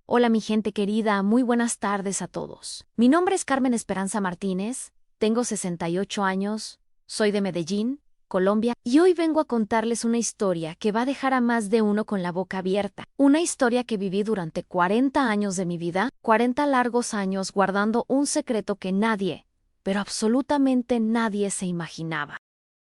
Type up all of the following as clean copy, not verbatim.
Hola mi gente querida, muy buenas tardes a todos. Mi nombre es Carmen Esperanza Martínez, tengo 68 años, soy de Medellín, Colombia, y hoy vengo a contarles una historia que va a dejar a más de uno con la boca abierta. Una historia que viví durante 40 años de mi vida, 40 largos años guardando un secreto que nadie, pero absolutamente nadie se imaginaba.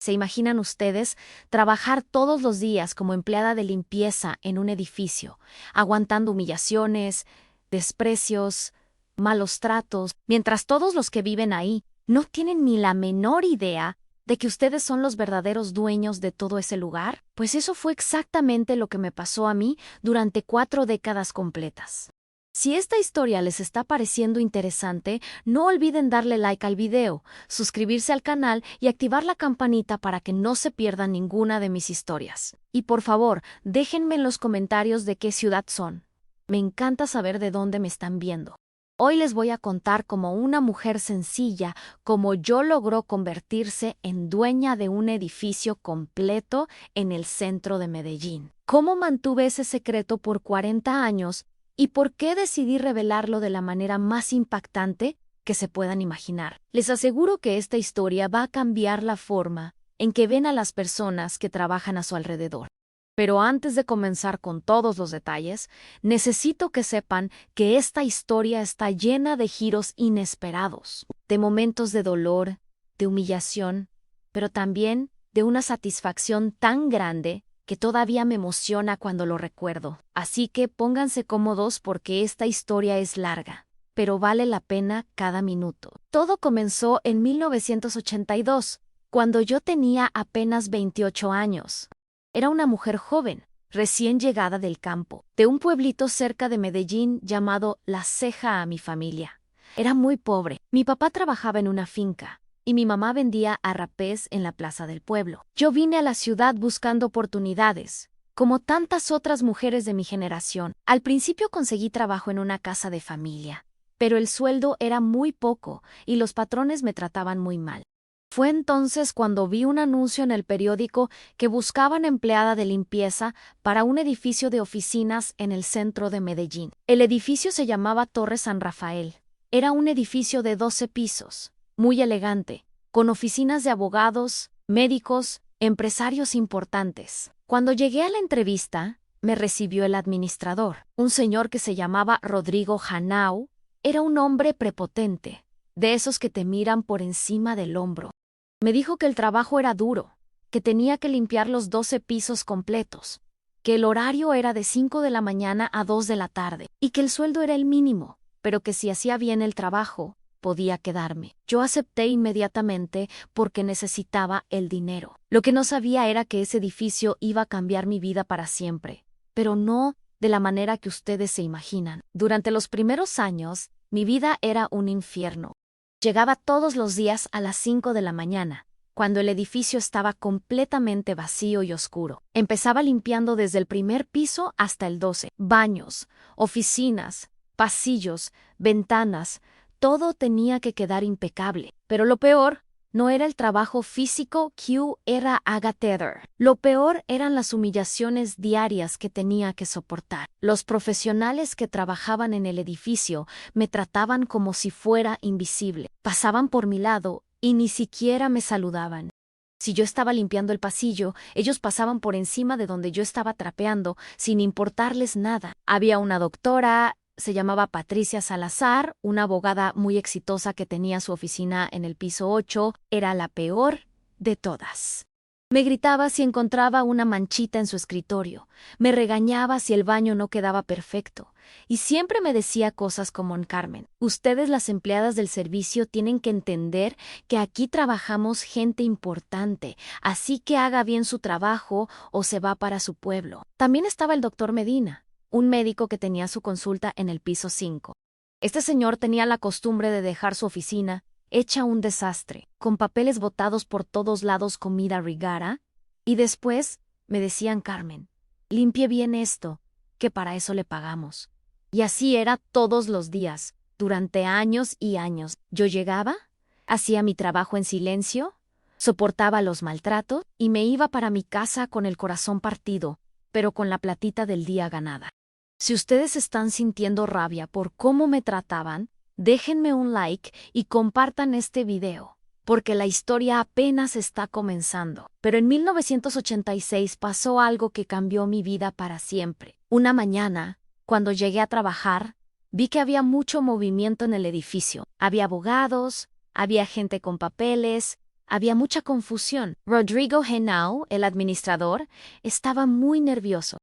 ¿Se imaginan ustedes trabajar todos los días como empleada de limpieza en un edificio, aguantando humillaciones, desprecios, malos tratos, mientras todos los que viven ahí no tienen ni la menor idea de que ustedes son los verdaderos dueños de todo ese lugar? Pues eso fue exactamente lo que me pasó a mí durante 4 décadas completas. Si esta historia les está pareciendo interesante, no olviden darle like al video, suscribirse al canal y activar la campanita para que no se pierdan ninguna de mis historias. Y por favor, déjenme en los comentarios de qué ciudad son. Me encanta saber de dónde me están viendo. Hoy les voy a contar cómo una mujer sencilla como yo logró convertirse en dueña de un edificio completo en el centro de Medellín. Cómo mantuve ese secreto por 40 años y por qué decidí revelarlo de la manera más impactante que se puedan imaginar. Les aseguro que esta historia va a cambiar la forma en que ven a las personas que trabajan a su alrededor. Pero antes de comenzar con todos los detalles, necesito que sepan que esta historia está llena de giros inesperados, de momentos de dolor, de humillación, pero también de una satisfacción tan grande que todavía me emociona cuando lo recuerdo. Así que pónganse cómodos porque esta historia es larga, pero vale la pena cada minuto. Todo comenzó en 1982, cuando yo tenía apenas 28 años. Era una mujer joven, recién llegada del campo, de un pueblito cerca de Medellín llamado La Ceja a mi familia. Era muy pobre. Mi papá trabajaba en una finca y mi mamá vendía arrapés en la plaza del pueblo. Yo vine a la ciudad buscando oportunidades, como tantas otras mujeres de mi generación. Al principio conseguí trabajo en una casa de familia, pero el sueldo era muy poco y los patrones me trataban muy mal. Fue entonces cuando vi un anuncio en el periódico que buscaban empleada de limpieza para un edificio de oficinas en el centro de Medellín. El edificio se llamaba Torre San Rafael. Era un edificio de 12 pisos, muy elegante, con oficinas de abogados, médicos, empresarios importantes. Cuando llegué a la entrevista, me recibió el administrador, un señor que se llamaba Rodrigo Hanau. Era un hombre prepotente, de esos que te miran por encima del hombro. Me dijo que el trabajo era duro, que tenía que limpiar los 12 pisos completos, que el horario era de 5 de la mañana a 2 de la tarde y que el sueldo era el mínimo, pero que si hacía bien el trabajo, podía quedarme. Yo acepté inmediatamente porque necesitaba el dinero. Lo que no sabía era que ese edificio iba a cambiar mi vida para siempre, pero no de la manera que ustedes se imaginan. Durante los primeros años, mi vida era un infierno. Llegaba todos los días a las 5 de la mañana, cuando el edificio estaba completamente vacío y oscuro. Empezaba limpiando desde el primer piso hasta el 12. Baños, oficinas, pasillos, ventanas, todo tenía que quedar impecable. Pero lo peor no era el trabajo físico que era agatero. Lo peor eran las humillaciones diarias que tenía que soportar. Los profesionales que trabajaban en el edificio me trataban como si fuera invisible. Pasaban por mi lado y ni siquiera me saludaban. Si yo estaba limpiando el pasillo, ellos pasaban por encima de donde yo estaba trapeando, sin importarles nada. Había una doctora, se llamaba Patricia Salazar, una abogada muy exitosa que tenía su oficina en el piso 8, era la peor de todas. Me gritaba si encontraba una manchita en su escritorio, me regañaba si el baño no quedaba perfecto, y siempre me decía cosas como: Carmen, ustedes las empleadas del servicio tienen que entender que aquí trabajamos gente importante, así que haga bien su trabajo o se va para su pueblo. También estaba el doctor Medina, un médico que tenía su consulta en el piso 5. Este señor tenía la costumbre de dejar su oficina hecha un desastre, con papeles botados por todos lados, comida regada, y después me decían: Carmen, limpie bien esto, que para eso le pagamos. Y así era todos los días, durante años y años. Yo llegaba, hacía mi trabajo en silencio, soportaba los maltratos y me iba para mi casa con el corazón partido, pero con la platita del día ganada. Si ustedes están sintiendo rabia por cómo me trataban, déjenme un like y compartan este video, porque la historia apenas está comenzando. Pero en 1986 pasó algo que cambió mi vida para siempre. Una mañana, cuando llegué a trabajar, vi que había mucho movimiento en el edificio. Había abogados, había gente con papeles, había mucha confusión. Rodrigo Henao, el administrador, estaba muy nervioso.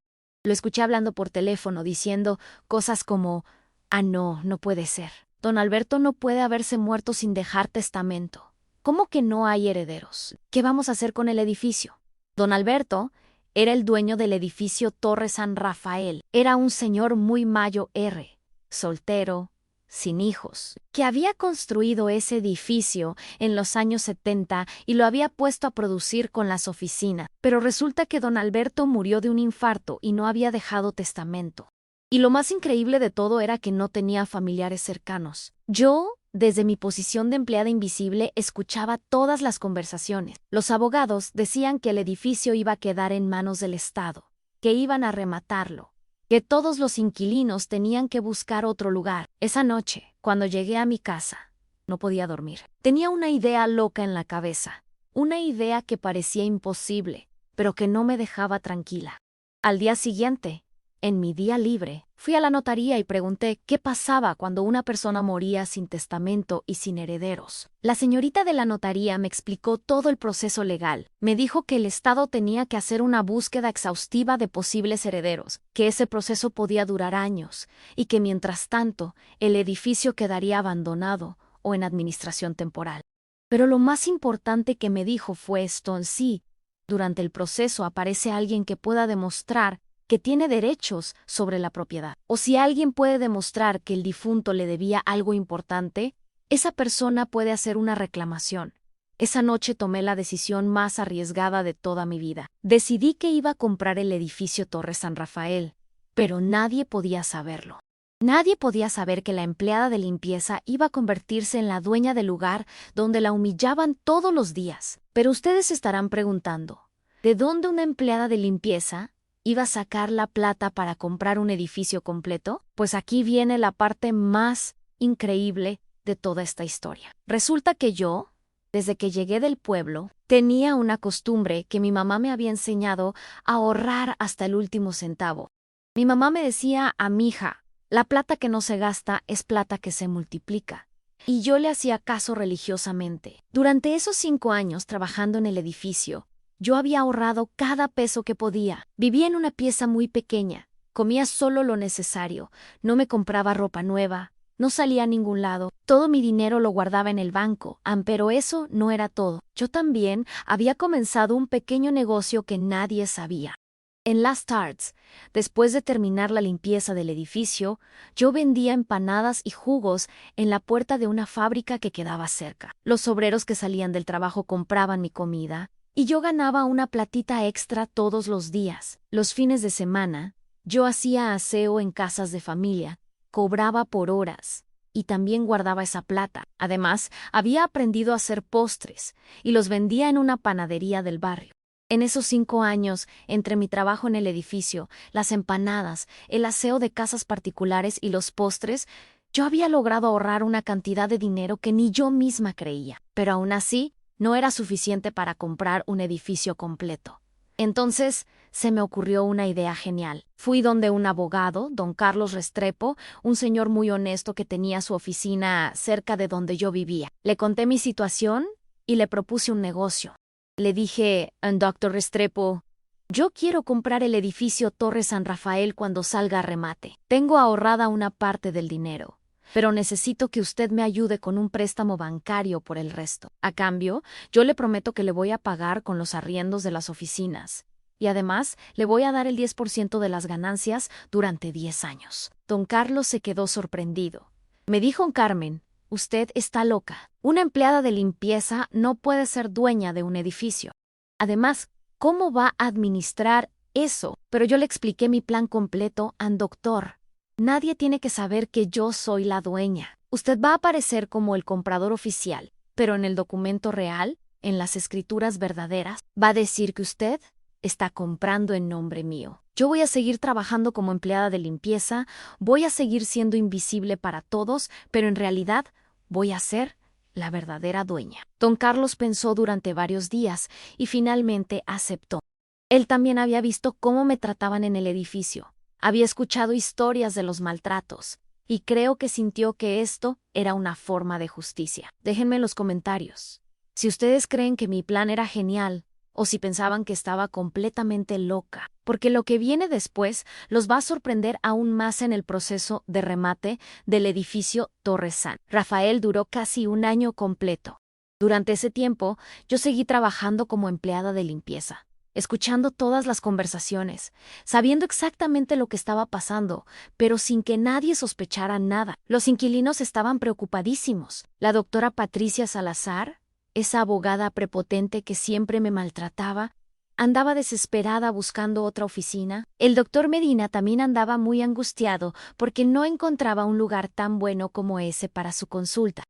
Lo escuché hablando por teléfono diciendo cosas como: no, no puede ser. Don Alberto no puede haberse muerto sin dejar testamento. ¿Cómo que no hay herederos? ¿Qué vamos a hacer con el edificio? Don Alberto era el dueño del edificio Torre San Rafael. Era un señor muy mayo R, soltero, sin hijos, que había construido ese edificio en los años 70 y lo había puesto a producir con las oficinas. Pero resulta que don Alberto murió de un infarto y no había dejado testamento. Y lo más increíble de todo era que no tenía familiares cercanos. Yo, desde mi posición de empleada invisible, escuchaba todas las conversaciones. Los abogados decían que el edificio iba a quedar en manos del Estado, que iban a rematarlo, que todos los inquilinos tenían que buscar otro lugar. Esa noche, cuando llegué a mi casa, no podía dormir. Tenía una idea loca en la cabeza, una idea que parecía imposible, pero que no me dejaba tranquila. Al día siguiente, en mi día libre, fui a la notaría y pregunté qué pasaba cuando una persona moría sin testamento y sin herederos. La señorita de la notaría me explicó todo el proceso legal. Me dijo que el Estado tenía que hacer una búsqueda exhaustiva de posibles herederos, que ese proceso podía durar años y que mientras tanto el edificio quedaría abandonado o en administración temporal. Pero lo más importante que me dijo fue esto: sí, durante el proceso aparece alguien que pueda demostrar que tiene derechos sobre la propiedad. O si alguien puede demostrar que el difunto le debía algo importante, esa persona puede hacer una reclamación. Esa noche tomé la decisión más arriesgada de toda mi vida. Decidí que iba a comprar el edificio Torre San Rafael, pero nadie podía saberlo. Nadie podía saber que la empleada de limpieza iba a convertirse en la dueña del lugar donde la humillaban todos los días. Pero ustedes estarán preguntando, ¿de dónde una empleada de limpieza iba a sacar la plata para comprar un edificio completo? Pues aquí viene la parte más increíble de toda esta historia. Resulta que yo, desde que llegué del pueblo, tenía una costumbre que mi mamá me había enseñado a ahorrar hasta el último centavo. Mi mamá me decía: a mi hija, la plata que no se gasta es plata que se multiplica. Y yo le hacía caso religiosamente. Durante esos 5 años trabajando en el edificio, yo había ahorrado cada peso que podía. Vivía en una pieza muy pequeña, comía solo lo necesario, no me compraba ropa nueva, no salía a ningún lado, todo mi dinero lo guardaba en el banco. Pero eso no era todo. Yo también había comenzado un pequeño negocio que nadie sabía. En Last Tarts, después de terminar la limpieza del edificio, yo vendía empanadas y jugos en la puerta de una fábrica que quedaba cerca. Los obreros que salían del trabajo compraban mi comida, y yo ganaba una platita extra todos los días. Los fines de semana, yo hacía aseo en casas de familia, cobraba por horas, y también guardaba esa plata. Además, había aprendido a hacer postres, y los vendía en una panadería del barrio. En esos 5 años, entre mi trabajo en el edificio, las empanadas, el aseo de casas particulares y los postres, yo había logrado ahorrar una cantidad de dinero que ni yo misma creía. Pero aún así, no era suficiente para comprar un edificio completo. Entonces, se me ocurrió una idea genial. Fui donde un abogado, don Carlos Restrepo, un señor muy honesto que tenía su oficina cerca de donde yo vivía. Le conté mi situación y le propuse un negocio. Le dije: doctor Restrepo, yo quiero comprar el edificio Torre San Rafael cuando salga a remate. Tengo ahorrada una parte del dinero, pero necesito que usted me ayude con un préstamo bancario por el resto. A cambio, yo le prometo que le voy a pagar con los arriendos de las oficinas. Y además, le voy a dar el 10% de las ganancias durante 10 años. Don Carlos se quedó sorprendido. Me dijo: Carmen, usted está loca. Una empleada de limpieza no puede ser dueña de un edificio. Además, ¿cómo va a administrar eso? Pero yo le expliqué mi plan completo al doctor. Nadie tiene que saber que yo soy la dueña. Usted va a aparecer como el comprador oficial, pero en el documento real, en las escrituras verdaderas, va a decir que usted está comprando en nombre mío. Yo voy a seguir trabajando como empleada de limpieza, voy a seguir siendo invisible para todos, pero en realidad voy a ser la verdadera dueña. Don Carlos pensó durante varios días y finalmente aceptó. Él también había visto cómo me trataban en el edificio, había escuchado historias de los maltratos, y creo que sintió que esto era una forma de justicia. Déjenme en los comentarios si ustedes creen que mi plan era genial o si pensaban que estaba completamente loca, porque lo que viene después los va a sorprender aún más en el proceso de remate del edificio Torre San. Rafael duró casi un año completo. Durante ese tiempo, yo seguí trabajando como empleada de limpieza, escuchando todas las conversaciones, sabiendo exactamente lo que estaba pasando, pero sin que nadie sospechara nada. Los inquilinos estaban preocupadísimos. La doctora Patricia Salazar, esa abogada prepotente que siempre me maltrataba, andaba desesperada buscando otra oficina. El doctor Medina también andaba muy angustiado porque no encontraba un lugar tan bueno como ese para su consulta.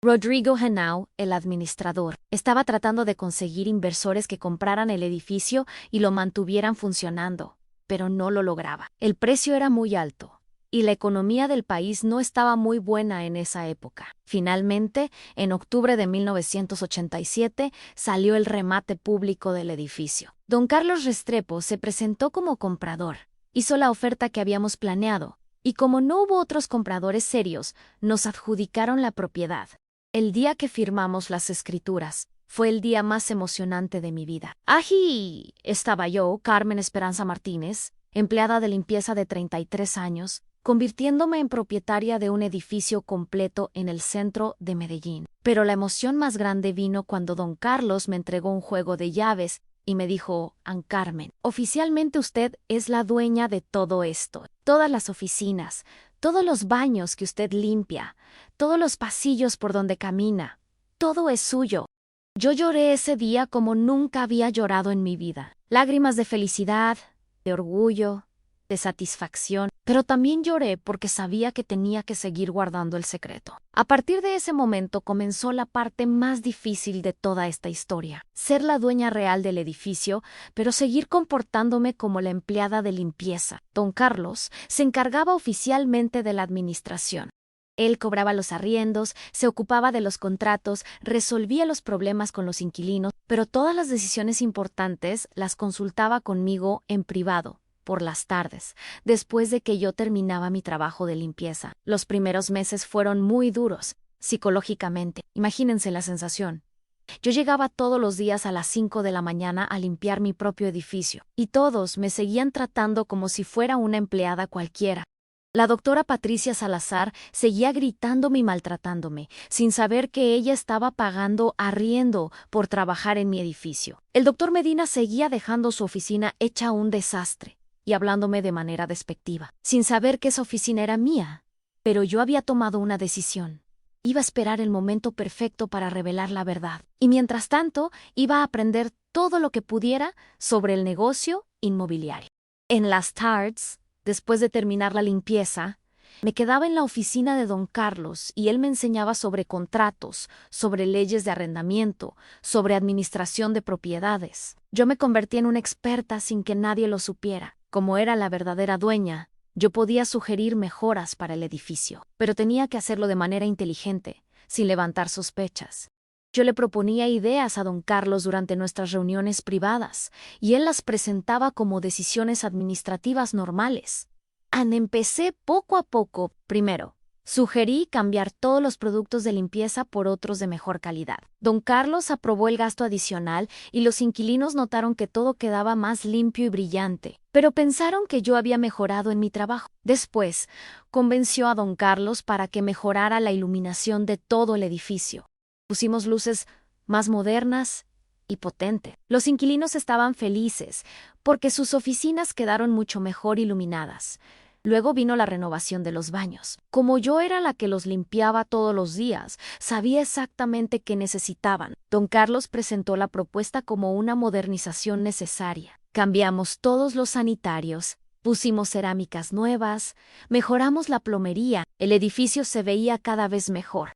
Rodrigo Henao, el administrador, estaba tratando de conseguir inversores que compraran el edificio y lo mantuvieran funcionando, pero no lo lograba. El precio era muy alto y la economía del país no estaba muy buena en esa época. Finalmente, en octubre de 1987, salió el remate público del edificio. Don Carlos Restrepo se presentó como comprador, hizo la oferta que habíamos planeado, y como no hubo otros compradores serios, nos adjudicaron la propiedad. El día que firmamos las escrituras fue el día más emocionante de mi vida. Allí estaba yo, Carmen Esperanza Martínez, empleada de limpieza de 33 años, convirtiéndome en propietaria de un edificio completo en el centro de Medellín. Pero la emoción más grande vino cuando don Carlos me entregó un juego de llaves y me dijo: Carmen, oficialmente usted es la dueña de todo esto, todas las oficinas, todos los baños que usted limpia, todos los pasillos por donde camina, todo es suyo. Yo lloré ese día como nunca había llorado en mi vida. Lágrimas de felicidad, de orgullo, de satisfacción, pero también lloré porque sabía que tenía que seguir guardando el secreto. A partir de ese momento comenzó la parte más difícil de toda esta historia: ser la dueña real del edificio, pero seguir comportándome como la empleada de limpieza. Don Carlos se encargaba oficialmente de la administración. Él cobraba los arriendos, se ocupaba de los contratos, resolvía los problemas con los inquilinos, pero todas las decisiones importantes las consultaba conmigo en privado, por las tardes, después de que yo terminaba mi trabajo de limpieza. Los primeros meses fueron muy duros, psicológicamente. Imagínense la sensación. Yo llegaba todos los días a las 5 de la mañana a limpiar mi propio edificio, y todos me seguían tratando como si fuera una empleada cualquiera. La doctora Patricia Salazar seguía gritándome y maltratándome, sin saber que ella estaba pagando arriendo por trabajar en mi edificio. El doctor Medina seguía dejando su oficina hecha un desastre y hablándome de manera despectiva, sin saber que esa oficina era mía. Pero yo había tomado una decisión. Iba a esperar el momento perfecto para revelar la verdad, y mientras tanto iba a aprender todo lo que pudiera sobre el negocio inmobiliario. En las tardes, después de terminar la limpieza, me quedaba en la oficina de don Carlos y él me enseñaba sobre contratos, sobre leyes de arrendamiento, sobre administración de propiedades. Yo me convertí en una experta sin que nadie lo supiera. Como era la verdadera dueña, yo podía sugerir mejoras para el edificio, pero tenía que hacerlo de manera inteligente, sin levantar sospechas. Yo le proponía ideas a don Carlos durante nuestras reuniones privadas, y él las presentaba como decisiones administrativas normales. Empecé poco a poco. Primero, sugerí cambiar todos los productos de limpieza por otros de mejor calidad. Don Carlos aprobó el gasto adicional y los inquilinos notaron que todo quedaba más limpio y brillante, pero pensaron que yo había mejorado en mi trabajo. Después, convenció a don Carlos para que mejorara la iluminación de todo el edificio. Pusimos luces más modernas y potentes. Los inquilinos estaban felices porque sus oficinas quedaron mucho mejor iluminadas. Luego vino la renovación de los baños. Como yo era la que los limpiaba todos los días, sabía exactamente qué necesitaban. Don Carlos presentó la propuesta como una modernización necesaria. Cambiamos todos los sanitarios, pusimos cerámicas nuevas, mejoramos la plomería. El edificio se veía cada vez mejor.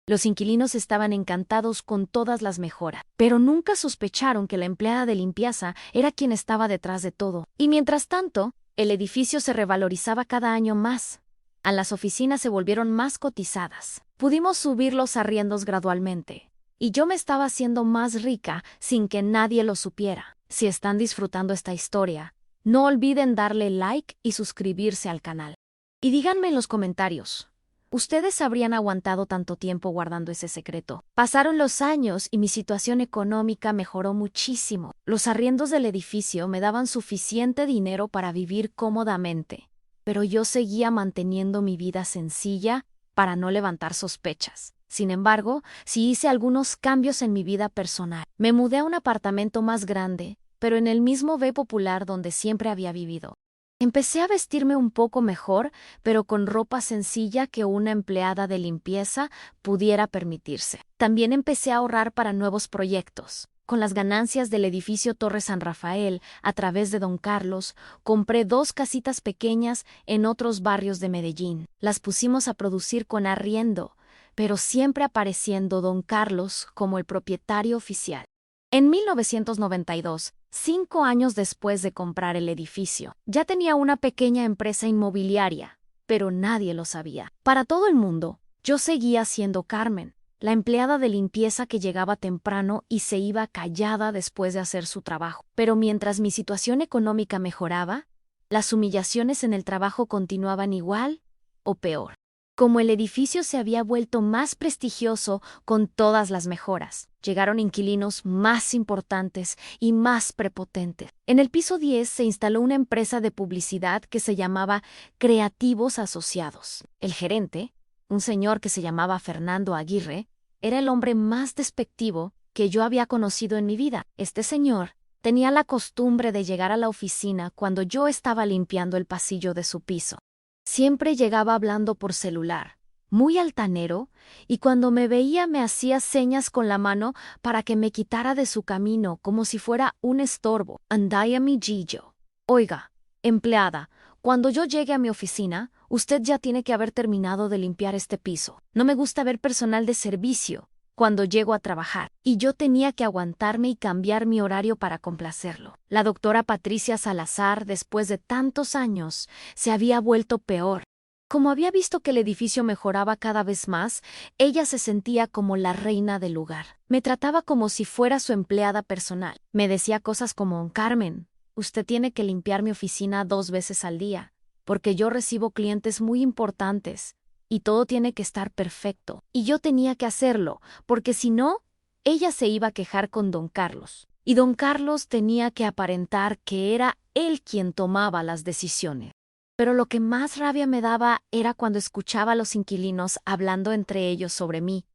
Los inquilinos estaban encantados con todas las mejoras, pero nunca sospecharon que la empleada de limpieza era quien estaba detrás de todo. Y mientras tanto, El edificio se revalorizaba cada año más. Las oficinas se volvieron más cotizadas. Pudimos subir los arriendos gradualmente. Y yo me estaba haciendo más rica sin que nadie lo supiera. Si están disfrutando esta historia, no olviden darle like y suscribirse al canal. Y díganme en los comentarios, ¿ustedes habrían aguantado tanto tiempo guardando ese secreto? Pasaron los años y mi situación económica mejoró muchísimo. Los arriendos del edificio me daban suficiente dinero para vivir cómodamente, pero yo seguía manteniendo mi vida sencilla para no levantar sospechas. Sin embargo, sí hice algunos cambios en mi vida personal. Me mudé a un apartamento más grande, pero en el mismo B popular donde siempre había vivido. Empecé a vestirme un poco mejor, pero con ropa sencilla que una empleada de limpieza pudiera permitirse. También empecé a ahorrar para nuevos proyectos. Con las ganancias del edificio Torre San Rafael, a través de Don Carlos, compré 2 casitas pequeñas en otros barrios de Medellín. Las pusimos a producir con arriendo, pero siempre apareciendo Don Carlos como el propietario oficial. En 1992, 5 años después de comprar el edificio, ya tenía una pequeña empresa inmobiliaria, pero nadie lo sabía. Para todo el mundo, yo seguía siendo Carmen, la empleada de limpieza que llegaba temprano y se iba callada después de hacer su trabajo. Pero mientras mi situación económica mejoraba, las humillaciones en el trabajo continuaban igual o peor. Como el edificio se había vuelto más prestigioso con todas las mejoras, llegaron inquilinos más importantes y más prepotentes. En el piso 10 se instaló una empresa de publicidad que se llamaba Creativos Asociados. El gerente, un señor que se llamaba Fernando Aguirre, era el hombre más despectivo que yo había conocido en mi vida. Este señor tenía la costumbre de llegar a la oficina cuando yo estaba limpiando el pasillo de su piso. Siempre llegaba hablando por celular, muy altanero, y cuando me veía me hacía señas con la mano para que me quitara de su camino como si fuera un estorbo. Andaya mi Gillo. Oiga, empleada, cuando yo llegue a mi oficina, usted ya tiene que haber terminado de limpiar este piso. No me gusta ver personal de servicio cuando llego a trabajar, y yo tenía que aguantarme y cambiar mi horario para complacerlo. La doctora Patricia Salazar, después de tantos años, se había vuelto peor. Como había visto que el edificio mejoraba cada vez más, ella se sentía como la reina del lugar. Me trataba como si fuera su empleada personal. Me decía cosas como: Carmen, usted tiene que limpiar mi oficina 2 veces al día, porque yo recibo clientes muy importantes y todo tiene que estar perfecto. Y yo tenía que hacerlo, porque si no, ella se iba a quejar con Don Carlos. Y Don Carlos tenía que aparentar que era él quien tomaba las decisiones. Pero lo que más rabia me daba era cuando escuchaba a los inquilinos hablando entre ellos sobre mí.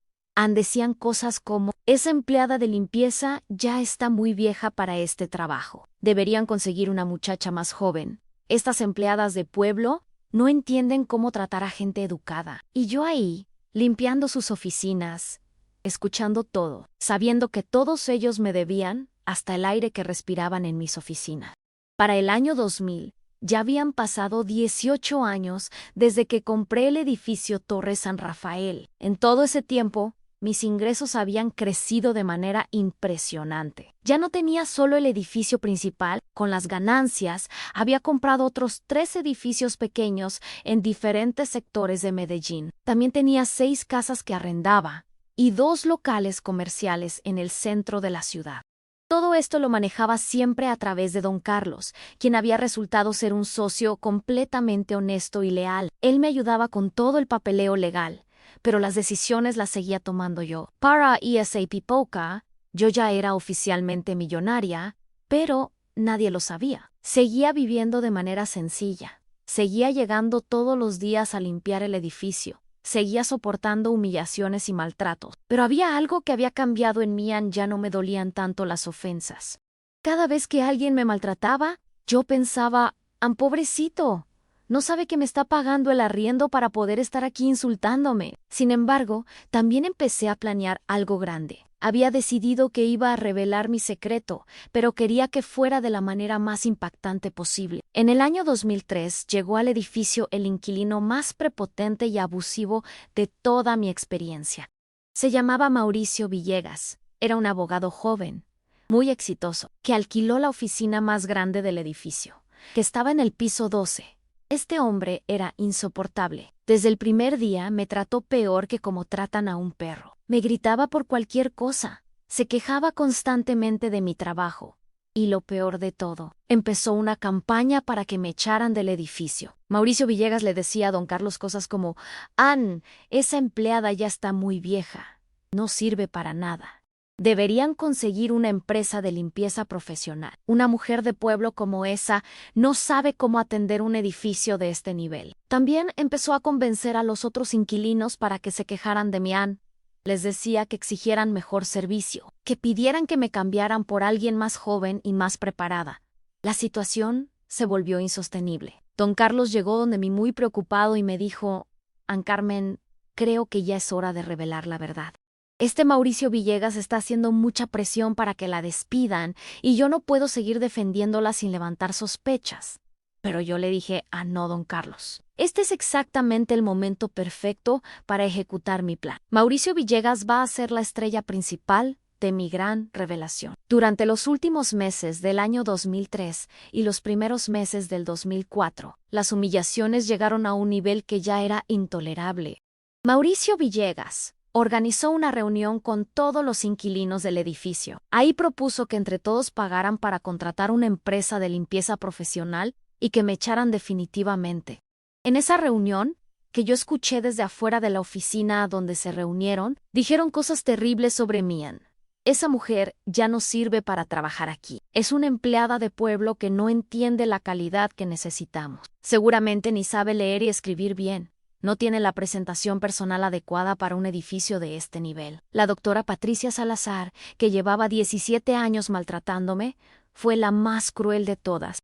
Decían cosas como: esa empleada de limpieza ya está muy vieja para este trabajo. Deberían conseguir una muchacha más joven. Estas empleadas de pueblo no entienden cómo tratar a gente educada. Y yo ahí, limpiando sus oficinas, escuchando todo, sabiendo que todos ellos me debían hasta el aire que respiraban en mis oficinas. Para el año 2000, ya habían pasado 18 años desde que compré el edificio Torre San Rafael. En todo ese tiempo, mis ingresos habían crecido de manera impresionante. Ya no tenía solo el edificio principal. Con las ganancias, había comprado otros 3 edificios pequeños en diferentes sectores de Medellín. También tenía 6 casas que arrendaba y 2 locales comerciales en el centro de la ciudad. Todo esto lo manejaba siempre a través de Don Carlos, quien había resultado ser un socio completamente honesto y leal. Él me ayudaba con todo el papeleo legal, pero las decisiones las seguía tomando yo. Para ESAP Poca, yo ya era oficialmente millonaria, pero nadie lo sabía. Seguía viviendo de manera sencilla. Seguía llegando todos los días a limpiar el edificio. Seguía soportando humillaciones y maltratos. Pero había algo que había cambiado en mí. Ya no me dolían tanto las ofensas. Cada vez que alguien me maltrataba, yo pensaba: pobrecito, no sabe que me está pagando el arriendo para poder estar aquí insultándome. Sin embargo, también empecé a planear algo grande. Había decidido que iba a revelar mi secreto, pero quería que fuera de la manera más impactante posible. En el año 2003 llegó al edificio el inquilino más prepotente y abusivo de toda mi experiencia. Se llamaba Mauricio Villegas. Era un abogado joven, muy exitoso, que alquiló la oficina más grande del edificio. que estaba en el piso 12. Este hombre era insoportable. Desde el primer día me trató peor que como tratan a un perro. Me gritaba por cualquier cosa. Se quejaba constantemente de mi trabajo. Y lo peor de todo, empezó una campaña para que me echaran del edificio. Mauricio Villegas le decía a don Carlos cosas como: «Ann, esa empleada ya está muy vieja. No sirve para nada. Deberían conseguir una empresa de limpieza profesional. Una mujer de pueblo como esa no sabe cómo atender un edificio de este nivel». También empezó a convencer a los otros inquilinos para que se quejaran de mi Ann. Les decía que exigieran mejor servicio, que pidieran que me cambiaran por alguien más joven y más preparada. La situación se volvió insostenible. Don Carlos llegó donde mí muy preocupado y me dijo: «Ann Carmen, creo que ya es hora de revelar la verdad. Este Mauricio Villegas está haciendo mucha presión para que la despidan y yo no puedo seguir defendiéndola sin levantar sospechas». Pero yo le dije: «Ah, no, don Carlos. Este es exactamente el momento perfecto para ejecutar mi plan. Mauricio Villegas va a ser la estrella principal de mi gran revelación». Durante los últimos meses del año 2003 y los primeros meses del 2004, las humillaciones llegaron a un nivel que ya era intolerable. Mauricio Villegas organizó una reunión con todos los inquilinos del edificio. Ahí propuso que entre todos pagaran para contratar una empresa de limpieza profesional y que me echaran definitivamente. En esa reunión, que yo escuché desde afuera de la oficina donde se reunieron, dijeron cosas terribles sobre mí. «Esa mujer ya no sirve para trabajar aquí. Es una empleada de pueblo que no entiende la calidad que necesitamos. Seguramente ni sabe leer y escribir bien. No tiene la presentación personal adecuada para un edificio de este nivel». La doctora Patricia Salazar, que llevaba 17 años maltratándome, fue la más cruel de todas.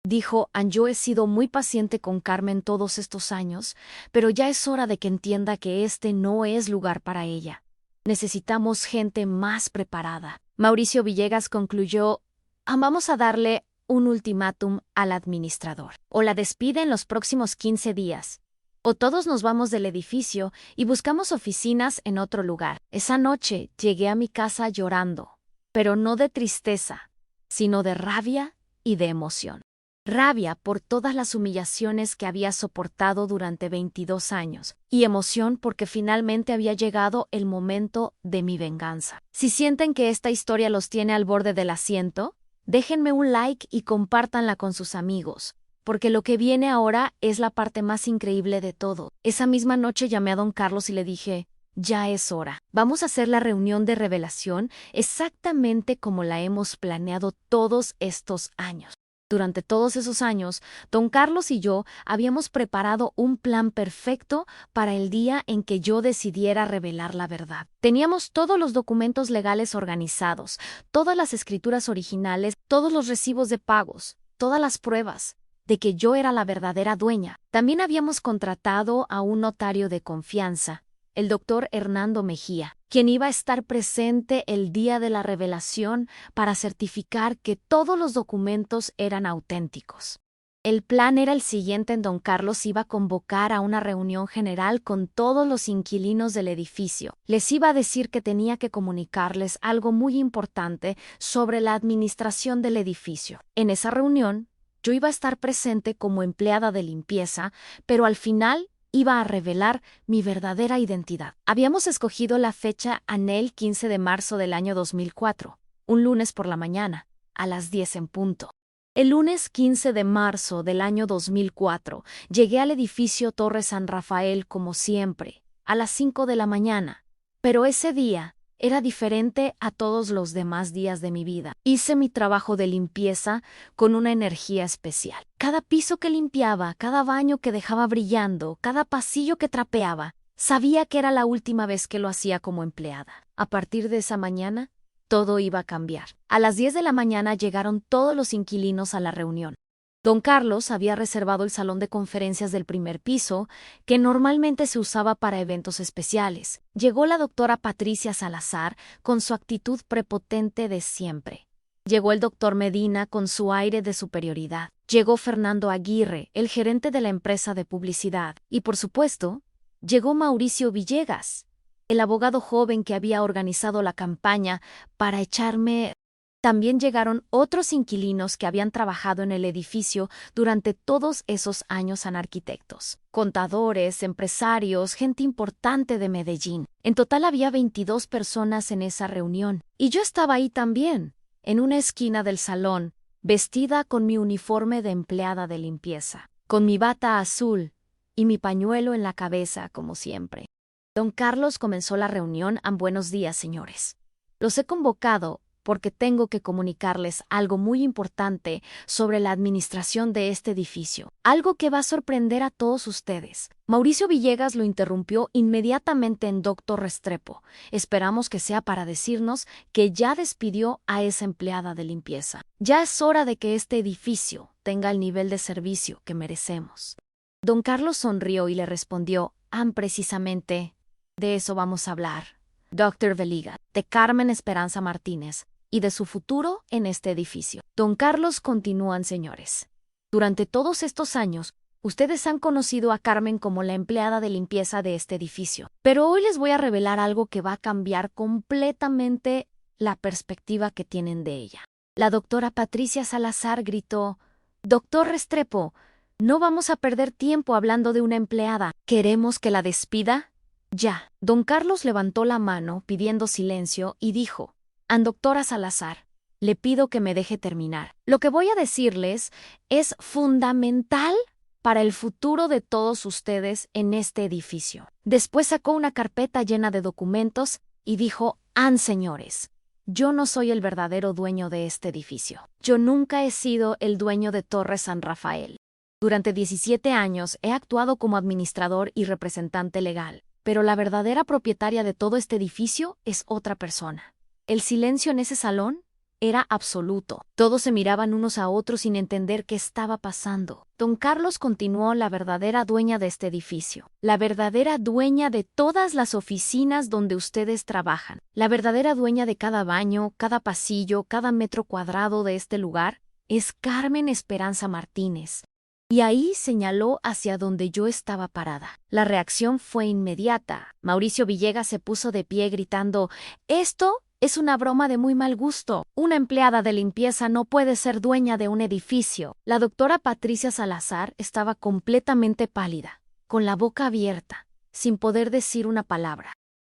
Dijo: «Ann, yo he sido muy paciente con Carmen todos estos años, pero ya es hora de que entienda que este no es lugar para ella. Necesitamos gente más preparada». Mauricio Villegas concluyó: «Vamos a darle un ultimátum al administrador. O la despide en los próximos 15 días, o todos nos vamos del edificio y buscamos oficinas en otro lugar». Esa noche llegué a mi casa llorando, pero no de tristeza, sino de rabia y de emoción. Rabia por todas las humillaciones que había soportado durante 22 años, y emoción porque finalmente había llegado el momento de mi venganza. Si sienten que esta historia los tiene al borde del asiento, déjenme un like y compártanla con sus amigos, porque lo que viene ahora es la parte más increíble de todo. Esa misma noche llamé a don Carlos y le dije: «Ya es hora. Vamos a hacer la reunión de revelación exactamente como la hemos planeado todos estos años». Durante todos esos años, don Carlos y yo habíamos preparado un plan perfecto para el día en que yo decidiera revelar la verdad. Teníamos todos los documentos legales organizados, todas las escrituras originales, todos los recibos de pagos, todas las pruebas de que yo era la verdadera dueña. También habíamos contratado a un notario de confianza, el doctor Hernando Mejía, quien iba a estar presente el día de la revelación para certificar que todos los documentos eran auténticos. El plan era el siguiente: don Carlos iba a convocar a una reunión general con todos los inquilinos del edificio. Les iba a decir que tenía que comunicarles algo muy importante sobre la administración del edificio. En esa reunión, yo iba a estar presente como empleada de limpieza, pero al final iba a revelar mi verdadera identidad. Habíamos escogido la fecha el 15 de marzo del año 2004, un lunes por la mañana, a las 10 en punto. El lunes 15 de marzo del año 2004, llegué al edificio Torre San Rafael como siempre, a las 5 de la mañana. Pero ese día era diferente a todos los demás días de mi vida. Hice mi trabajo de limpieza con una energía especial. Cada piso que limpiaba, cada baño que dejaba brillando, cada pasillo que trapeaba, sabía que era la última vez que lo hacía como empleada. A partir de esa mañana, todo iba a cambiar. A las 10 de la mañana llegaron todos los inquilinos a la reunión. Don Carlos había reservado el salón de conferencias del primer piso, que normalmente se usaba para eventos especiales. Llegó la doctora Patricia Salazar con su actitud prepotente de siempre. Llegó el doctor Medina con su aire de superioridad. Llegó Fernando Aguirre, el gerente de la empresa de publicidad. Y por supuesto, llegó Mauricio Villegas, el abogado joven que había organizado la campaña para echarme También llegaron otros inquilinos que habían trabajado en el edificio durante todos esos años en arquitectos. Contadores, empresarios, gente importante de Medellín. En total había 22 personas en esa reunión. Y yo estaba ahí también, en una esquina del salón, vestida con mi uniforme de empleada de limpieza, con mi bata azul y mi pañuelo en la cabeza, como siempre. Don Carlos comenzó la reunión. Buenos días, señores. Los he convocado porque tengo que comunicarles algo muy importante sobre la administración de este edificio, algo que va a sorprender a todos ustedes. Mauricio Villegas lo interrumpió inmediatamente en Dr. Restrepo. Esperamos que sea para decirnos que ya despidió a esa empleada de limpieza. Ya es hora de que este edificio tenga el nivel de servicio que merecemos. Don Carlos sonrió y le respondió, precisamente, de eso vamos a hablar. Dr. Villegas, de Carmen Esperanza Martínez, y de su futuro en este edificio. Don Carlos continúan, señores. Durante todos estos años, ustedes han conocido a Carmen como la empleada de limpieza de este edificio. Pero hoy les voy a revelar algo que va a cambiar completamente la perspectiva que tienen de ella. La doctora Patricia Salazar gritó, «Doctor Restrepo, no vamos a perder tiempo hablando de una empleada. ¿Queremos que la despida? Ya». Don Carlos levantó la mano pidiendo silencio y dijo, «Doctora Salazar, le pido que me deje terminar. Lo que voy a decirles es fundamental para el futuro de todos ustedes en este edificio». Después sacó una carpeta llena de documentos y dijo, señores, yo no soy el verdadero dueño de este edificio. Yo nunca he sido el dueño de Torre San Rafael. Durante 17 años he actuado como administrador y representante legal, pero la verdadera propietaria de todo este edificio es otra persona». El silencio en ese salón era absoluto. Todos se miraban unos a otros sin entender qué estaba pasando. Don Carlos continuó, «La verdadera dueña de este edificio, la verdadera dueña de todas las oficinas donde ustedes trabajan, la verdadera dueña de cada baño, cada pasillo, cada metro cuadrado de este lugar, es Carmen Esperanza Martínez». Y ahí señaló hacia donde yo estaba parada. La reacción fue inmediata. Mauricio Villegas se puso de pie gritando, «Esto es una broma de muy mal gusto. Una empleada de limpieza no puede ser dueña de un edificio». La doctora Patricia Salazar estaba completamente pálida, con la boca abierta, sin poder decir una palabra.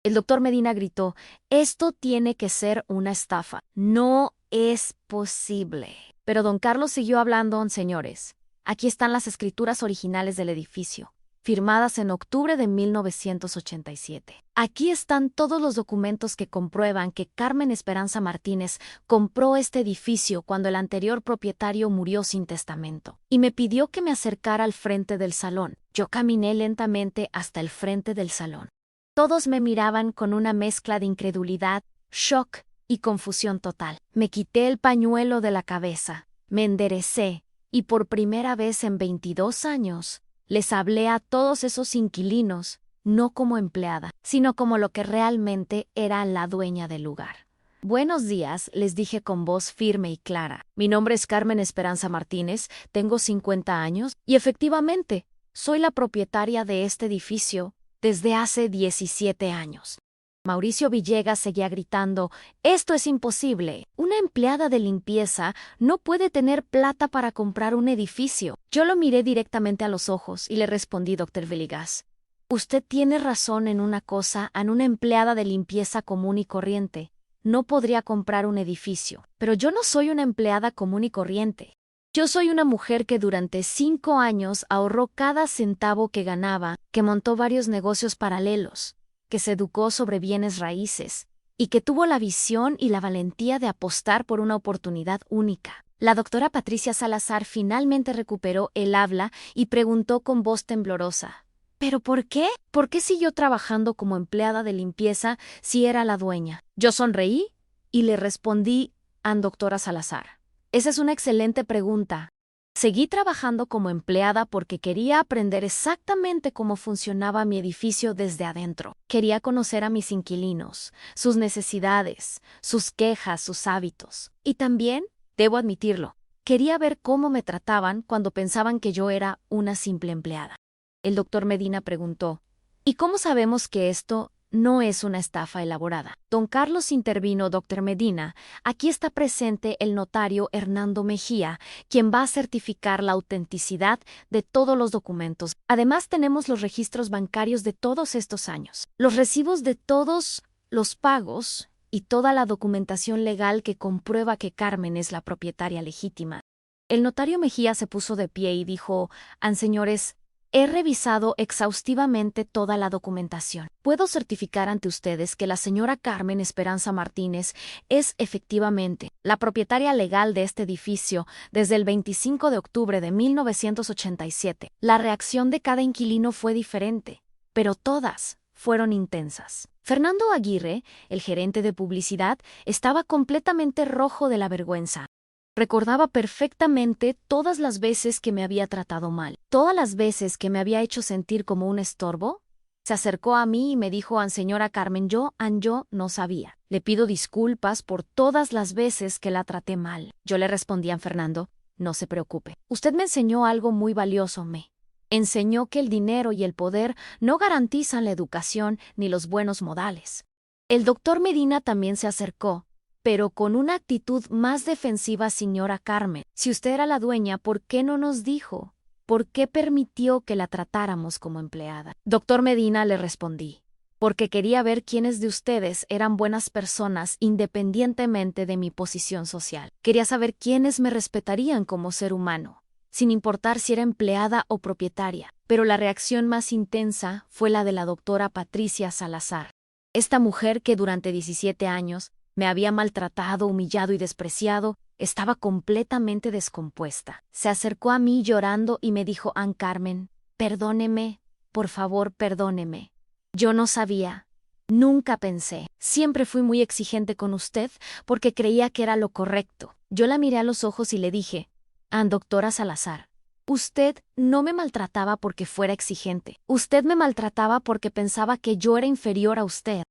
El doctor Medina gritó, «Esto tiene que ser una estafa. No es posible». Pero don Carlos siguió hablando, «Señores, aquí están las escrituras originales del edificio, firmadas en octubre de 1987. Aquí están todos los documentos que comprueban que Carmen Esperanza Martínez compró este edificio cuando el anterior propietario murió sin testamento, y me pidió que me acercara al frente del salón. Yo caminé lentamente hasta el frente del salón. Todos me miraban con una mezcla de incredulidad, shock y confusión total. Me quité el pañuelo de la cabeza, me enderecé, y por primera vez en 22 años, les hablé a todos esos inquilinos, no como empleada, sino como lo que realmente era la dueña del lugar. «Buenos días», les dije con voz firme y clara. «Mi nombre es Carmen Esperanza Martínez, tengo 50 años y efectivamente, soy la propietaria de este edificio desde hace 17 años». Mauricio Villegas seguía gritando, «Esto es imposible. Una empleada de limpieza no puede tener plata para comprar un edificio». Yo lo miré directamente a los ojos y le respondí, «Dr. Villegas, usted tiene razón en una cosa, una empleada de limpieza común y corriente no podría comprar un edificio. Pero yo no soy una empleada común y corriente. Yo soy una mujer que durante 5 años ahorró cada centavo que ganaba, que montó varios negocios paralelos, que se educó sobre bienes raíces y que tuvo la visión y la valentía de apostar por una oportunidad única». La doctora Patricia Salazar finalmente recuperó el habla y preguntó con voz temblorosa, «¿Pero por qué? ¿Por qué siguió trabajando como empleada de limpieza si era la dueña?». Yo sonreí y le respondí, «Doctora Salazar, esa es una excelente pregunta. Seguí trabajando como empleada porque quería aprender exactamente cómo funcionaba mi edificio desde adentro. Quería conocer a mis inquilinos, sus necesidades, sus quejas, sus hábitos. Y también, debo admitirlo, quería ver cómo me trataban cuando pensaban que yo era una simple empleada». El doctor Medina preguntó, «¿Y cómo sabemos que esto no es una estafa elaborada. Don Carlos intervino, doctor Medina. Aquí está presente el notario Hernando Mejía, quien va a certificar la autenticidad de todos los documentos. Además, tenemos los registros bancarios de todos estos años, los recibos de todos los pagos y toda la documentación legal que comprueba que Carmen es la propietaria legítima. El notario Mejía se puso de pie y dijo: señores, he revisado exhaustivamente toda la documentación. Puedo certificar ante ustedes que la señora Carmen Esperanza Martínez es efectivamente la propietaria legal de este edificio desde el 25 de octubre de 1987. La reacción de cada inquilino fue diferente, pero todas fueron intensas. Fernando Aguirre, el gerente de publicidad, estaba completamente rojo de la vergüenza. Recordaba perfectamente todas las veces que me había tratado mal, todas las veces que me había hecho sentir como un estorbo. Se acercó a mí y me dijo: señora Carmen, yo no sabía. Le pido disculpas por todas las veces que la traté mal. Yo le respondí a Fernando: no se preocupe. Usted me enseñó algo muy valioso, me enseñó que el dinero y el poder no garantizan la educación ni los buenos modales. El doctor Medina también se acercó, pero con una actitud más defensiva. Señora Carmen, si usted era la dueña, ¿por qué no nos dijo? ¿Por qué permitió que la tratáramos como empleada? Doctor Medina, le respondí, porque quería ver quiénes de ustedes eran buenas personas independientemente de mi posición social. Quería saber quiénes me respetarían como ser humano, sin importar si era empleada o propietaria. Pero la reacción más intensa fue la de la doctora Patricia Salazar. Esta mujer que durante 17 años me había maltratado, humillado y despreciado, estaba completamente descompuesta. Se acercó a mí llorando y me dijo: Carmen, perdóneme, por favor, perdóneme. Yo no sabía, nunca pensé. Siempre fui muy exigente con usted porque creía que era lo correcto. Yo la miré a los ojos y le dije: doctora Salazar, usted no me maltrataba porque fuera exigente. Usted me maltrataba porque pensaba que yo era inferior a usted.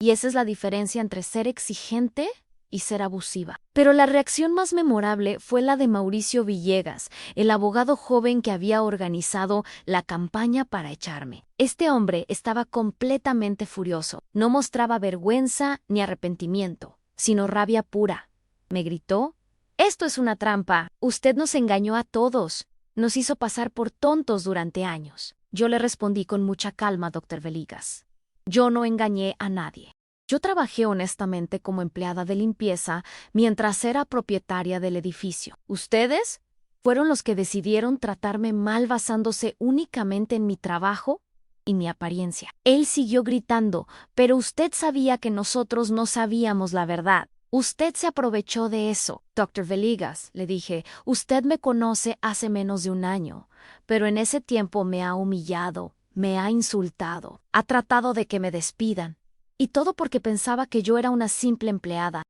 Y esa es la diferencia entre ser exigente y ser abusiva. Pero la reacción más memorable fue la de Mauricio Villegas, el abogado joven que había organizado la campaña para echarme. Este hombre estaba completamente furioso. No mostraba vergüenza ni arrepentimiento, sino rabia pura. Me gritó: esto es una trampa. Usted nos engañó a todos. Nos hizo pasar por tontos durante años. Yo le respondí con mucha calma: doctor Villegas, yo no engañé a nadie. Yo trabajé honestamente como empleada de limpieza mientras era propietaria del edificio. Ustedes fueron los que decidieron tratarme mal basándose únicamente en mi trabajo y mi apariencia. Él siguió gritando: pero usted sabía que nosotros no sabíamos la verdad. Usted se aprovechó de eso. Doctor Villegas, le dije, usted me conoce hace menos de un año, pero en ese tiempo me ha humillado, me ha insultado, ha tratado de que me despidan. Y todo porque pensaba que yo era una simple empleada.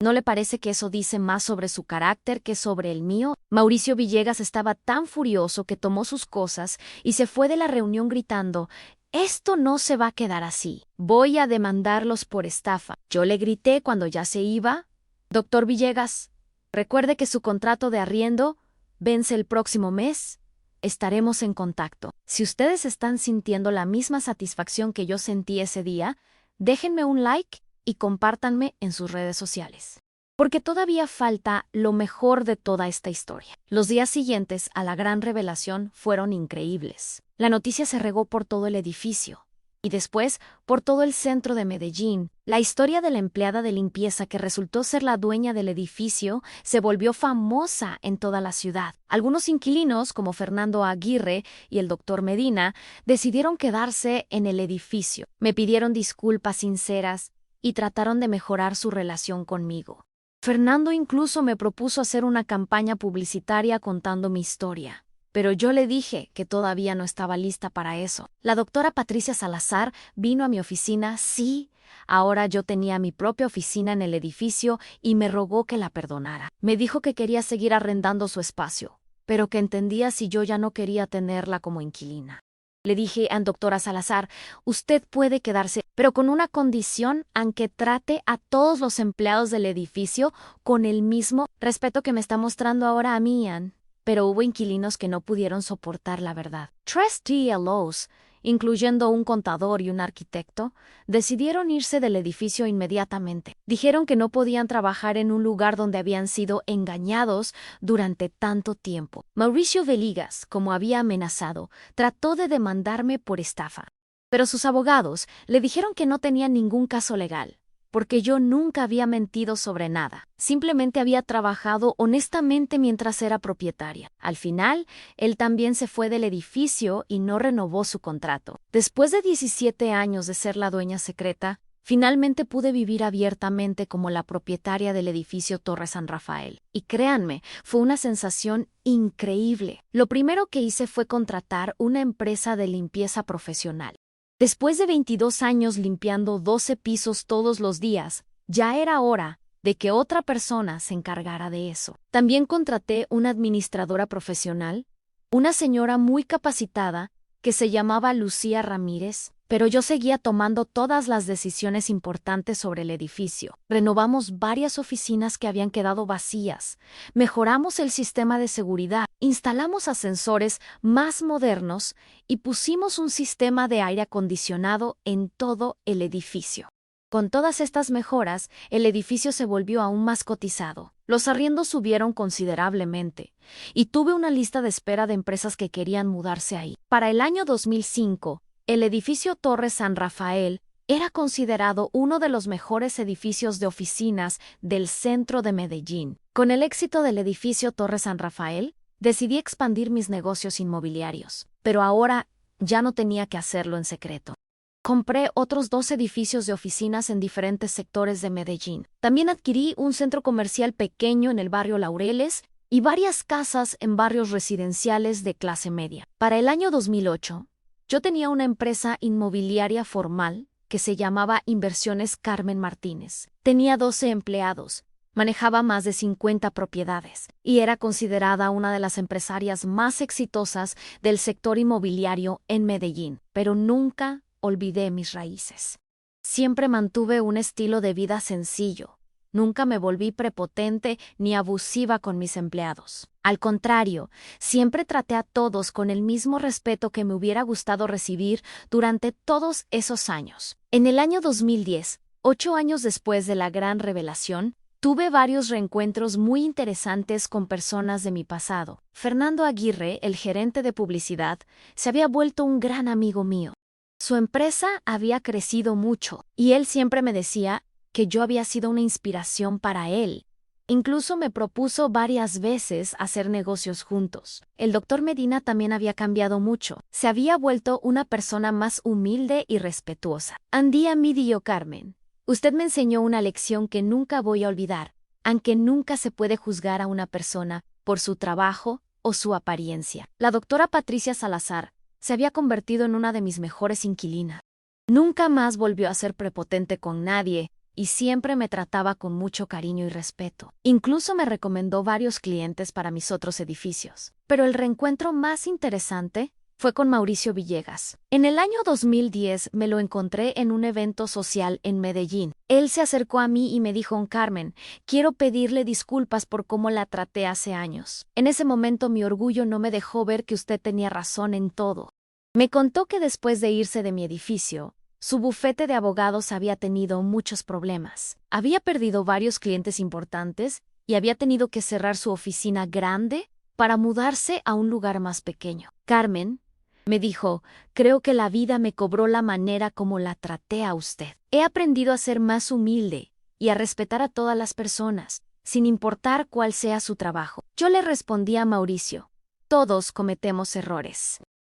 ¿No le parece que eso dice más sobre su carácter que sobre el mío? Mauricio Villegas estaba tan furioso que tomó sus cosas y se fue de la reunión gritando: esto no se va a quedar así. Voy a demandarlos por estafa. Yo le grité cuando ya se iba: doctor Villegas, recuerde que su contrato de arriendo vence el próximo mes. Estaremos en contacto. Si ustedes están sintiendo la misma satisfacción que yo sentí ese día, déjenme un like y compártanme en sus redes sociales. Porque todavía falta lo mejor de toda esta historia. Los días siguientes a la gran revelación fueron increíbles. La noticia se regó por todo el edificio y después por todo el centro de Medellín. La historia de la empleada de limpieza que resultó ser la dueña del edificio se volvió famosa en toda la ciudad. Algunos inquilinos, como Fernando Aguirre y el doctor Medina, decidieron quedarse en el edificio. Me pidieron disculpas sinceras y trataron de mejorar su relación conmigo. Fernando incluso me propuso hacer una campaña publicitaria contando mi historia. Pero yo le dije que todavía no estaba lista para eso. La doctora Patricia Salazar vino a mi oficina, sí. Ahora yo tenía mi propia oficina en el edificio y me rogó que la perdonara. Me dijo que quería seguir arrendando su espacio, pero que entendía si yo ya no quería tenerla como inquilina. Le dije a doctora Salazar: usted puede quedarse, pero con una condición, aunque trate a todos los empleados del edificio con el mismo respeto que me está mostrando ahora a mí, Ann. Pero hubo inquilinos que no pudieron soportar la verdad. Tres DLOs incluyendo un contador y un arquitecto, decidieron irse del edificio inmediatamente. Dijeron que no podían trabajar en un lugar donde habían sido engañados durante tanto tiempo. Mauricio Veligas, como había amenazado, trató de demandarme por estafa. Pero sus abogados le dijeron que no tenían ningún caso legal, porque yo nunca había mentido sobre nada. Simplemente había trabajado honestamente mientras era propietaria. Al final, él también se fue del edificio y no renovó su contrato. Después de 17 años de ser la dueña secreta, finalmente pude vivir abiertamente como la propietaria del edificio Torre San Rafael. Y créanme, fue una sensación increíble. Lo primero que hice fue contratar una empresa de limpieza profesional. Después de 22 años limpiando 12 pisos todos los días, ya era hora de que otra persona se encargara de eso. También contraté una administradora profesional, una señora muy capacitada que se llamaba Lucía Ramírez, pero yo seguía tomando todas las decisiones importantes sobre el edificio. Renovamos varias oficinas que habían quedado vacías, mejoramos el sistema de seguridad, instalamos ascensores más modernos y pusimos un sistema de aire acondicionado en todo el edificio. Con todas estas mejoras, el edificio se volvió aún más cotizado. Los arriendos subieron considerablemente, y tuve una lista de espera de empresas que querían mudarse ahí. Para el año 2005, el edificio Torre San Rafael era considerado uno de los mejores edificios de oficinas del centro de Medellín. Con el éxito del edificio Torre San Rafael, decidí expandir mis negocios inmobiliarios, pero ahora ya no tenía que hacerlo en secreto. Compré otros 2 edificios de oficinas en diferentes sectores de Medellín. También adquirí un centro comercial pequeño en el barrio Laureles y varias casas en barrios residenciales de clase media. Para el año 2008, yo tenía una empresa inmobiliaria formal que se llamaba Inversiones Carmen Martínez. Tenía 12 empleados, manejaba más de 50 propiedades y era considerada una de las empresarias más exitosas del sector inmobiliario en Medellín. Pero nunca olvidé mis raíces. Siempre mantuve un estilo de vida sencillo. Nunca me volví prepotente ni abusiva con mis empleados. Al contrario, siempre traté a todos con el mismo respeto que me hubiera gustado recibir durante todos esos años. En el año 2010, 8 años después de la gran revelación, tuve varios reencuentros muy interesantes con personas de mi pasado. Fernando Aguirre, el gerente de publicidad, se había vuelto un gran amigo mío. Su empresa había crecido mucho y él siempre me decía que yo había sido una inspiración para él. Incluso me propuso varias veces hacer negocios juntos. El doctor Medina también había cambiado mucho. Se había vuelto una persona más humilde y respetuosa. Un día me dijo: Carmen, usted me enseñó una lección que nunca voy a olvidar, aunque nunca se puede juzgar a una persona por su trabajo o su apariencia. La doctora Patricia Salazar se había convertido en una de mis mejores inquilinas. Nunca más volvió a ser prepotente con nadie y siempre me trataba con mucho cariño y respeto. Incluso me recomendó varios clientes para mis otros edificios. Pero el reencuentro más interesante fue con Mauricio Villegas. En el año 2010 me lo encontré en un evento social en Medellín. Él se acercó a mí y me dijo: Carmen, quiero pedirle disculpas por cómo la traté hace años. En ese momento mi orgullo no me dejó ver que usted tenía razón en todo. Me contó que después de irse de mi edificio, su bufete de abogados había tenido muchos problemas. Había perdido varios clientes importantes y había tenido que cerrar su oficina grande para mudarse a un lugar más pequeño. Carmen, me dijo, creo que la vida me cobró la manera como la traté a usted. He aprendido a ser más humilde y a respetar a todas las personas, sin importar cuál sea su trabajo. Yo le respondí a Mauricio: todos cometemos errores.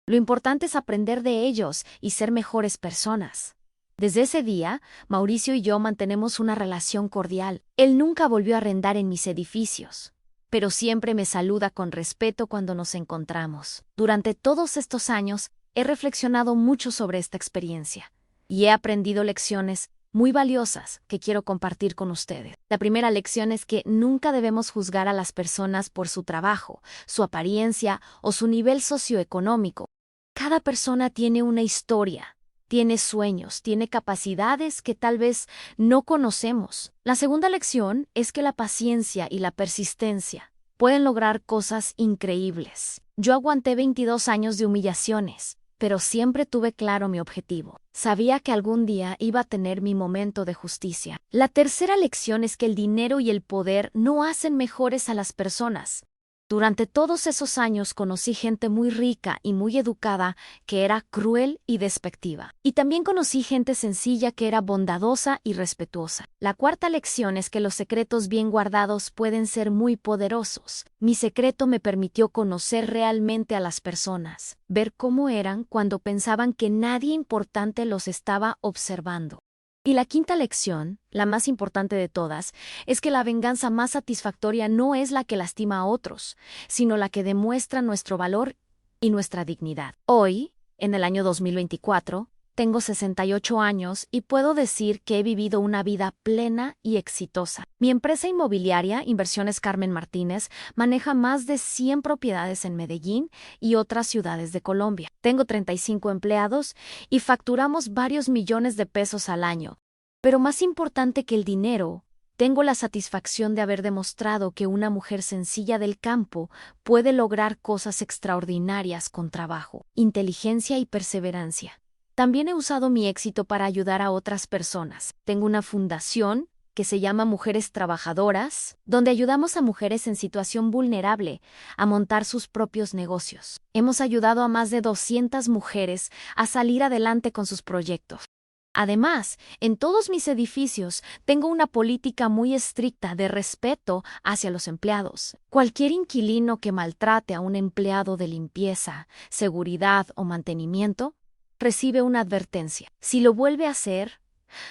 Lo importante es aprender de ellos y ser mejores personas. Desde ese día, Mauricio y yo mantenemos una relación cordial. Él nunca volvió a arrendar en mis edificios, pero siempre me saluda con respeto cuando nos encontramos. Durante todos estos años, he reflexionado mucho sobre esta experiencia y he aprendido lecciones muy valiosas que quiero compartir con ustedes. La primera lección es que nunca debemos juzgar a las personas por su trabajo, su apariencia o su nivel socioeconómico. Cada persona tiene una historia, tiene sueños, tiene capacidades que tal vez no conocemos. La segunda lección es que la paciencia y la persistencia pueden lograr cosas increíbles. Yo aguanté 22 años de humillaciones, pero siempre tuve claro mi objetivo. Sabía que algún día iba a tener mi momento de justicia. La tercera lección es que el dinero y el poder no hacen mejores a las personas. Durante todos esos años conocí gente muy rica y muy educada que era cruel y despectiva. Y también conocí gente sencilla que era bondadosa y respetuosa. La cuarta lección es que los secretos bien guardados pueden ser muy poderosos. Mi secreto me permitió conocer realmente a las personas, ver cómo eran cuando pensaban que nadie importante los estaba observando. Y la quinta lección, la más importante de todas, es que la venganza más satisfactoria no es la que lastima a otros, sino la que demuestra nuestro valor y nuestra dignidad. Hoy, en el año 2024, tengo 68 años y puedo decir que he vivido una vida plena y exitosa. Mi empresa inmobiliaria, Inversiones Carmen Martínez, maneja más de 100 propiedades en Medellín y otras ciudades de Colombia. Tengo 35 empleados y facturamos varios millones de pesos al año. Pero más importante que el dinero, tengo la satisfacción de haber demostrado que una mujer sencilla del campo puede lograr cosas extraordinarias con trabajo, inteligencia y perseverancia. También he usado mi éxito para ayudar a otras personas. Tengo una fundación que se llama Mujeres Trabajadoras, donde ayudamos a mujeres en situación vulnerable a montar sus propios negocios. Hemos ayudado a más de 200 mujeres a salir adelante con sus proyectos. Además, en todos mis edificios tengo una política muy estricta de respeto hacia los empleados. Cualquier inquilino que maltrate a un empleado de limpieza, seguridad o mantenimiento recibe una advertencia. Si lo vuelve a hacer,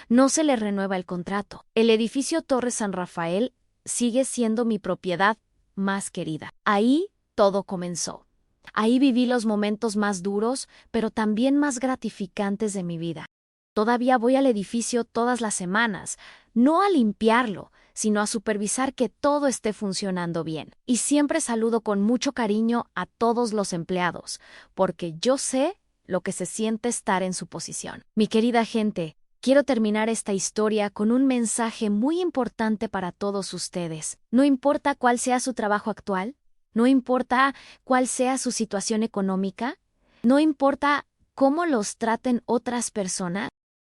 no se le renueva el contrato. El edificio Torre San Rafael sigue siendo mi propiedad más querida. Ahí todo comenzó. Ahí viví los momentos más duros, pero también más gratificantes de mi vida. Todavía voy al edificio todas las semanas, no a limpiarlo, sino a supervisar que todo esté funcionando bien. Y siempre saludo con mucho cariño a todos los empleados, porque yo sé lo que se siente estar en su posición. Mi querida gente, quiero terminar esta historia con un mensaje muy importante para todos ustedes. No importa cuál sea su trabajo actual, no importa cuál sea su situación económica, no importa cómo los traten otras personas,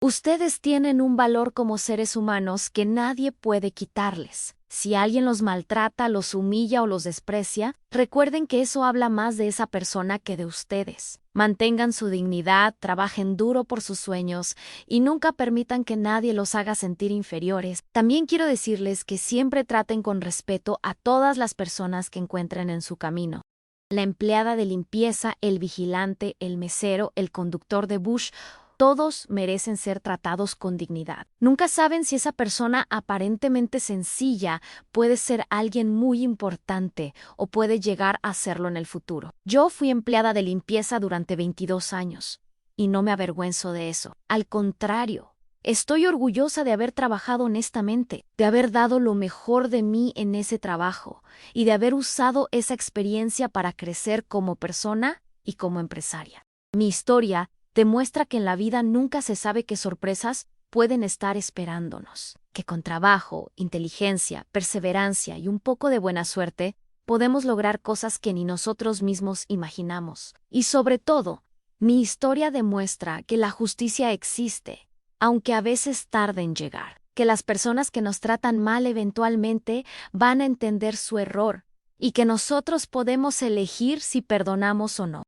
ustedes tienen un valor como seres humanos que nadie puede quitarles. Si alguien los maltrata, los humilla o los desprecia, recuerden que eso habla más de esa persona que de ustedes. Mantengan su dignidad, trabajen duro por sus sueños y nunca permitan que nadie los haga sentir inferiores. También quiero decirles que siempre traten con respeto a todas las personas que encuentren en su camino. La empleada de limpieza, el vigilante, el mesero, el conductor de bus, todos merecen ser tratados con dignidad. Nunca saben si esa persona aparentemente sencilla puede ser alguien muy importante o puede llegar a serlo en el futuro. Yo fui empleada de limpieza durante 22 años y no me avergüenzo de eso. Al contrario, estoy orgullosa de haber trabajado honestamente, de haber dado lo mejor de mí en ese trabajo y de haber usado esa experiencia para crecer como persona y como empresaria. Mi historia demuestra que en la vida nunca se sabe qué sorpresas pueden estar esperándonos, que con trabajo, inteligencia, perseverancia y un poco de buena suerte, podemos lograr cosas que ni nosotros mismos imaginamos. Y sobre todo, mi historia demuestra que la justicia existe, aunque a veces tarde en llegar, que las personas que nos tratan mal eventualmente van a entender su error y que nosotros podemos elegir si perdonamos o no.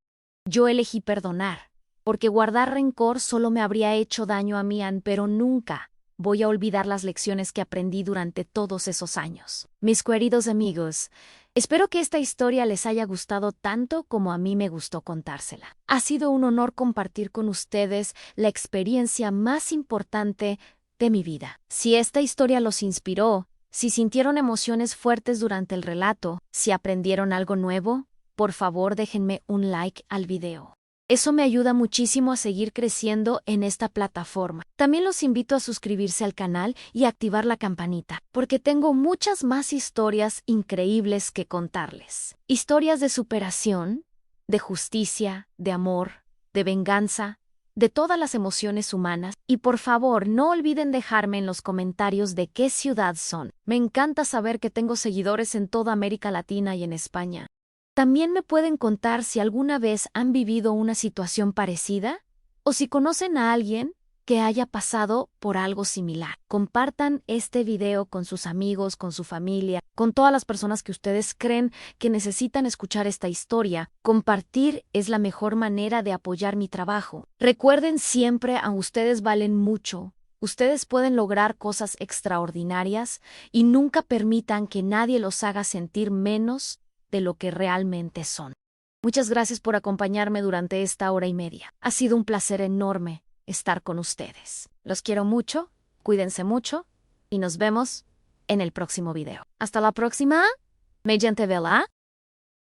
Yo elegí perdonar, porque guardar rencor solo me habría hecho daño a mí, pero nunca voy a olvidar las lecciones que aprendí durante todos esos años. Mis queridos amigos, espero que esta historia les haya gustado tanto como a mí me gustó contársela. Ha sido un honor compartir con ustedes la experiencia más importante de mi vida. Si esta historia los inspiró, si sintieron emociones fuertes durante el relato, si aprendieron algo nuevo, por favor déjenme un like al video. Eso me ayuda muchísimo a seguir creciendo en esta plataforma. También los invito a suscribirse al canal y activar la campanita, porque tengo muchas más historias increíbles que contarles. Historias de superación, de justicia, de amor, de venganza, de todas las emociones humanas. Y por favor, no olviden dejarme en los comentarios de qué ciudad son. Me encanta saber que tengo seguidores en toda América Latina y en España. También me pueden contar si alguna vez han vivido una situación parecida o si conocen a alguien que haya pasado por algo similar. Compartan este video con sus amigos, con su familia, con todas las personas que ustedes creen que necesitan escuchar esta historia. Compartir es la mejor manera de apoyar mi trabajo. Recuerden siempre, a ustedes valen mucho. Ustedes pueden lograr cosas extraordinarias y nunca permitan que nadie los haga sentir menos de lo que realmente son. Muchas gracias por acompañarme durante esta hora y media. Ha sido un placer enorme estar con ustedes. Los quiero mucho, cuídense mucho y nos vemos en el próximo video. Hasta la próxima. Mediante vela.